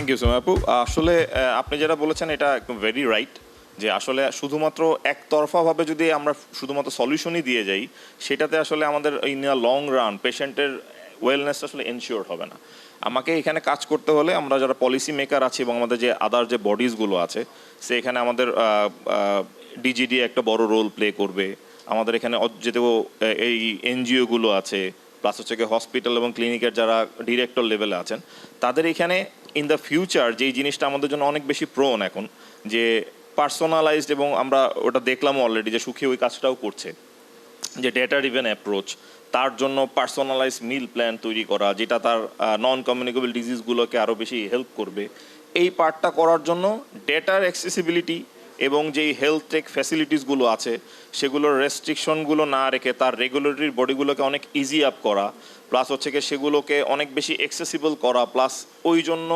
Thank you Soma আপু। আসলে আপনি যেটা বলেছেন এটা একদম ভেরি রাইট, যে আসলে শুধুমাত্র একতরফাভাবে যদি আমরা শুধুমাত্র সলিউশনই দিয়ে যাই, সেটাতে আসলে আমাদের ইন আ লং রান পেশেন্টের ওয়েলনেস আসলে এনশিওর হবে না। আমাকে এখানে কাজ করতে হলে আমরা যারা পলিসি মেকার আছি এবং আমাদের যে আদার যে বডিজগুলো আছে, সে এখানে আমাদের ডিজিডি একটা বড় রোল প্লে করবে। আমাদের এখানে যেহেতু এই এনজিওগুলো আছে, প্লাস হচ্ছে কি হসপিটাল এবং ক্লিনিকের যারা ডিরেক্টর লেভেলে আছেন, তাদের এখানে ইন দ্য ফিউচার যেই জিনিসটা আমাদের জন্য অনেক বেশি প্রোন এখন, যে পার্সোনালাইজড, এবং আমরা ওটা দেখলামও অলরেডি যে সুখী ওই কাজটাও করছে, যে ডেটা রিভেন অ্যাপ্রোচ, তার জন্য পার্সোনালাইজ মিল প্ল্যান তৈরি করা, যেটা তার নন কমিউনিকেবল ডিজিজগুলোকে আরও বেশি হেল্প করবে। এই পার্টটা করার জন্য ডেটার অ্যাক্সেসিবিলিটি এবং যেই হেলথ টেক ফ্যাসিলিটিসগুলো আছে সেগুলোর রেস্ট্রিকশনগুলো না রেখে তার রেগুলেটরি বডিগুলোকে অনেক ইজি আপ করা, প্লাস হচ্ছে কি সেগুলোকে অনেক বেশি অ্যাক্সেসিবল করা, প্লাস ওই জন্য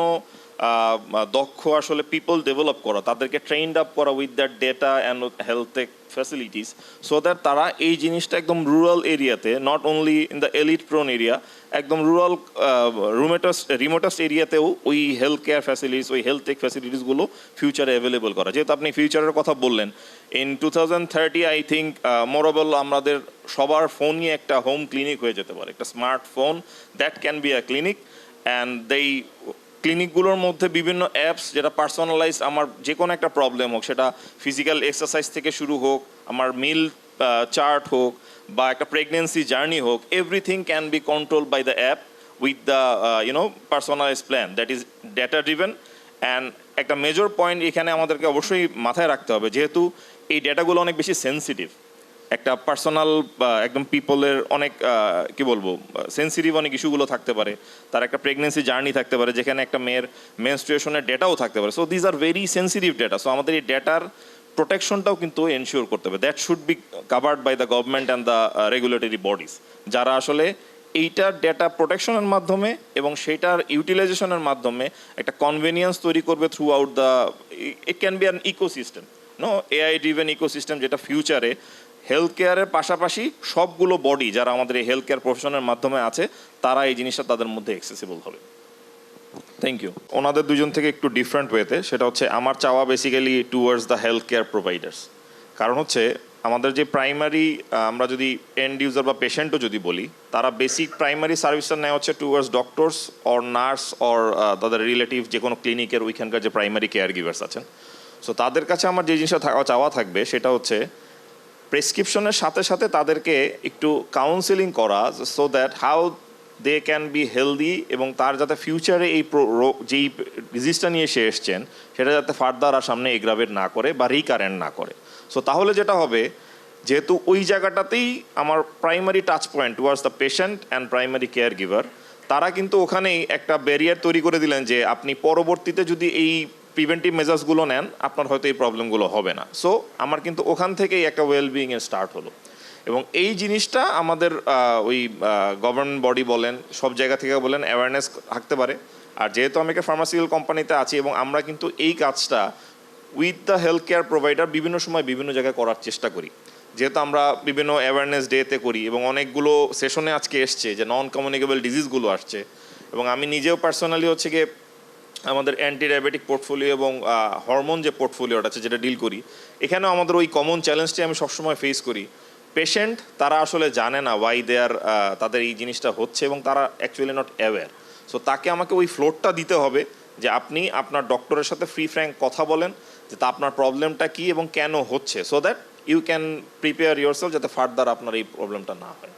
দক্ষ আসলে পিপল ডেভেলপ করা, তাদেরকে ট্রেইনড আপ করা with that data and health tech facilities, so that তারা এই জিনিসটা একদম রুরাল এরিয়াতে, not only in the elite prone area, একদম রুরাল রিমোটেস্ট এরিয়াতেও ওই হেলথ কেয়ার ফ্যাসিলিটিস, ওই হেলথ টেক ফ্যাসিলিটিসগুলো ফিউচারে অ্যাভেলেবল করা। যেহেতু আপনি ফিউচারের কথা বললেন, ইন 2030 আই থিঙ্ক মোরাবল আমাদের সবার ফোনই একটা হোম ক্লিনিক হয়ে যেতে পারে, একটা smartphone that can be a clinic. And দেই ক্লিনিকগুলোর মধ্যে বিভিন্ন অ্যাপস যেটা পার্সোনালাইজ, আমার যে কোনো একটা প্রবলেম হোক, সেটা ফিজিক্যাল এক্সারসাইজ থেকে শুরু হোক, আমার মিল চার্ট হোক, বা একটা প্রেগনেন্সি জার্নি হোক, everything can be control by the app with the personalise plan that is data driven. And একটা মেজর পয়েন্ট এখানে আমাদেরকে অবশ্যই মাথায় রাখতে হবে, যেহেতু এই ডেটাগুলো অনেক বেশি সেন্সিটিভ, একটা পার্সোনাল একদম পিপলের অনেক কি বলবো সেন্সিটিভ অনেক ইস্যুগুলো থাকতে পারে, তার একটা প্রেগনেন্সি জার্নি থাকতে পারে, যেখানে একটা মেয়ের মেনস্ট্রুয়েশনের ডেটাও থাকতে পারে। So these are very sensitive data. So আমাদের এই ডেটার প্রোটেকশনটাও কিন্তু এনশিওর করতে হবে। That should be covered by the government and the regulatory bodies, যারা আসলে এইটার ডেটা প্রোটেকশনের মাধ্যমে এবং সেইটার ইউটিলাইজেশনের মাধ্যমে একটা কনভেনিয়েন্স তৈরি করবে through out the, it can be an ecosystem, AI driven ecosystem, যেটা ফিউচারে হেলথ কেয়ারের পাশাপাশি সবগুলো বডি যারা আমাদের এই হেলথ কেয়ার প্রফেশনের মাধ্যমে আছে, তারা এই জিনিসটা তাদের মধ্যে অ্যাক্সেসিবল হবে। Thank you. ওনাদের দুজন থেকে একটু ডিফারেন্ট ওয়েতে, সেটা হচ্ছে আমার চাওয়া basically towards the health care providers. কারণ হচ্ছে আমাদের যে প্রাইমারি, আমরা যদি এন্ড ইউজার বা পেশেন্টও যদি বলি, তারা বেসিক প্রাইমারি সার্ভিসটা নেওয়া হচ্ছে towards doctors or nurse or তাদের রিলেটিভ যে কোনো ক্লিনিকের ওইখানকার যে প্রাইমারি কেয়ার গিভার্স আছেন। সো তাদের কাছে আমার যে জিনিসটা চাওয়া থাকবে সেটা হচ্ছে প্রেসক্রিপশনের সাথে সাথে তাদেরকে একটু কাউন্সেলিং করা, so that how they can be healthy, এবং তার যাতে ফিউচারে এই যেই ডিজিজটা নিয়ে সে এসছেন সেটা যাতে ফার্দার আর সামনে এগ্রাভেট না করে বা রিকারেন্ট না করে। সো তাহলে যেটা হবে, যেহেতু ওই জায়গাটাতেই আমার primary touch point towards the patient and primary care giver, তারা কিন্তু ওখানেই একটা ব্যারিয়ার তৈরি করে দিলেন যে আপনি পরবর্তীতে যদি এই প্রিভেন্টিভ মেজার্সগুলো নেন, আপনার হয়তো এই প্রবলেমগুলো হবে না। সো আমার কিন্তু ওখান থেকেই একটা ওয়েলবিইংয়ের স্টার্ট হলো। এবং এই জিনিসটা আমাদের ওই গভর্নমেন্ট বডি বলেন, সব জায়গা থেকে বলেন, অ্যাওয়ারনেস থাকতে পারে। আর যেহেতু আমি একটা ফার্মাসিউটিক্যাল কোম্পানিতে আছি এবং আমরা কিন্তু এই কাজটা with the health care provider বিভিন্ন সময় বিভিন্ন জায়গায় করার চেষ্টা করি, যেহেতু আমরা বিভিন্ন অ্যাওয়ারনেস ডেতে করি এবং অনেকগুলো সেশনে আজকে এসছে যে নন কমিউনিকেবল ডিজিজগুলো আসছে। এবং আমি নিজেও পার্সোনালি হচ্ছে গিয়ে আমাদের অ্যান্টি ডায়াবেটিক পোর্টফোলিও এবং হরমোন যে পোর্টফোলিওটা আছে যেটা ডিল করি, এখানেও আমাদের ওই কমন চ্যালেঞ্জটি আমি সবসময় ফেস করি। পেশেন্ট তারা আসলে জানে না ওয়াই দেয়ার, তাদের এই জিনিসটা হচ্ছে এবং তারা অ্যাকচুয়ালি নট অ্যাওয়্যার। সো তাকে আমাকে ওই ফ্লোরটা দিতে হবে যে আপনি আপনার ডক্টরের সাথে ফ্রি ফ্র্যাঙ্ক কথা বলেন যে তা আপনার প্রবলেমটা কী এবং কেন হচ্ছে, so that you can prepare yourself যাতে ফার্দার আপনার এই প্রবলেমটা না হয়।